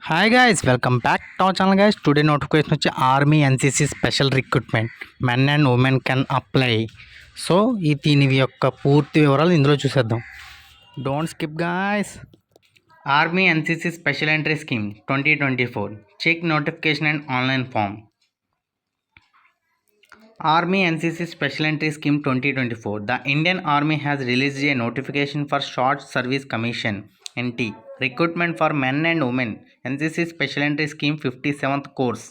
Hi guys, welcome back to our channel guys. Today notification వచ్చి army NCC special recruitment men and women can apply. So ఈ దీని యొక్క పూర్తి వివరాలు ఇందులో చూసేద్దాం. Don't skip guys. Army NCC special entry scheme 2024 check notification and online form. Army NCC Special Entry Scheme 2024. The Indian Army has released a notification for Short Service Commission (NT) recruitment for men and women. NCC Special Entry Scheme 57th course,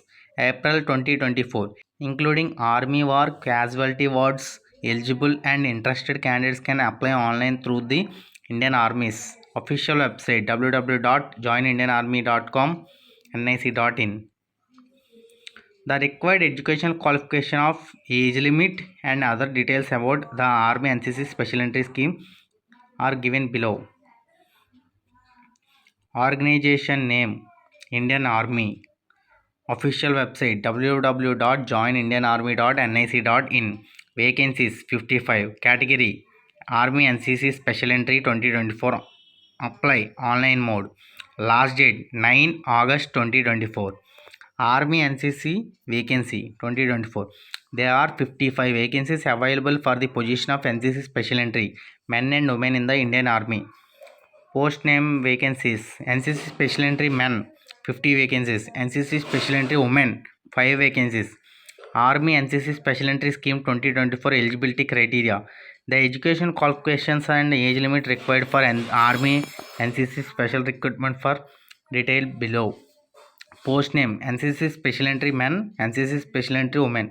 April 2024, including Army War Casualty wards. Eligible and interested candidates can apply online through the Indian Army's official website www.joinindianarmy.com, nic.in. The required educational qualification of age limit and other details about the Army NCC Special Entry Scheme are given below. Organization name: Indian Army. Official website www.joinindianarmy.nic.in. Vacancies 55. Category: Army NCC Special Entry 2024. Apply online mode. Last date 9 August 2024. Army NCC vacancy 2024. There are 55 vacancies available for the position of NCC Special Entry men and women in the Indian Army. Post name vacancies: NCC Special Entry men 50 vacancies, NCC Special Entry women 5 vacancies. Army NCC Special Entry Scheme 2024 eligibility criteria: the education qualifications and age limit required for Army NCC Special Recruitment for detail below. Post name: NCC Special Entry men, NCC Special Entry women.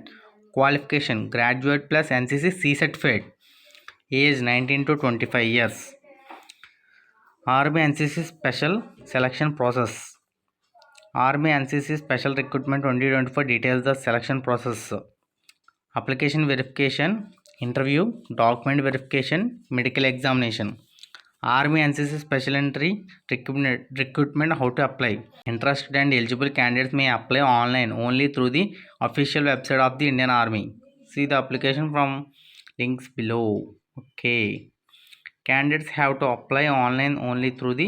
Qualification: graduate plus NCC C certificate. Age 19 to 25 years. Army NCC Special Selection Process. Army NCC Special Recruitment 2024 details the selection process: application verification, interview, document verification, medical examination. Army NCC Special Entry recruitment. How to apply? Interested and eligible candidates may apply online only through the official website of the Indian Army. See the application from links below. Okay. Candidates have to apply online only through the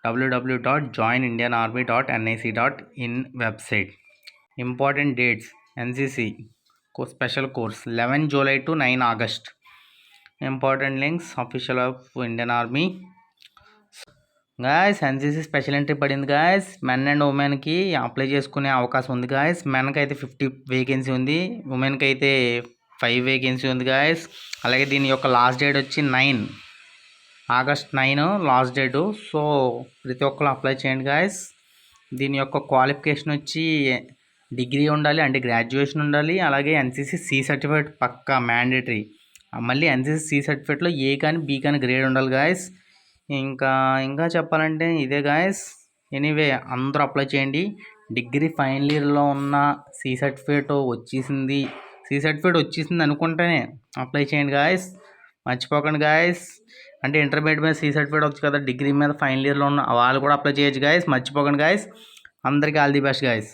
www.joinindianarmy.nic.in website. Important dates: NCC Special Course 11 July to 9 August. Important links: official of Indian Army. Guys, NCC special entry పడింది guys. Men and ఉమెన్కి apply చేసుకునే అవకాశం ఉంది guys. మెన్కి అయితే 50 vacancy ఉంది, ఉమెన్కి అయితే 5 vacancy ఉంది గాయస్. అలాగే దీని యొక్క లాస్ట్ డేట్ వచ్చి 9 ఆగస్ట్ 9 లాస్ట్ డేటు. సో ప్రతి ఒక్కరు అప్లై చేయండి గాయస్. దీని యొక్క క్వాలిఫికేషన్ వచ్చి డిగ్రీ ఉండాలి, అంటే గ్రాడ్యుయేషన్ ఉండాలి. అలాగే ఎన్సీసీ సి సర్టిఫికేట్ పక్కా మ్యాండేటరీ. మళ్ళీ ఎన్సీసీ సి సర్టిఫికేట్లో ఏ కానీ బి కానీ గ్రేడ్ ఉండాలి గాయస్. ఇంకా చెప్పాలంటే ఇదే గాయస్. ఎనీవే అందరూ అప్లై చేయండి. డిగ్రీ ఫైనల్ ఇయర్లో ఉన్న సి సర్టిఫికేట్ వచ్చేసింది అనుకుంటేనే అప్లై చేయండి గాయస్. మర్చిపోకండి గాయస్. అంటే ఇంటర్మీడియట్ మీద సి సర్టిఫికేట్ వచ్చు కదా, డిగ్రీ మీద ఫైనల్ ఇయర్లో ఉన్న వాళ్ళు కూడా అప్లై చేయొచ్చు గాయస్. మర్చిపోకండి గాయస్. అందరికీ ఆల్ ది బెస్ట్ గాయస్.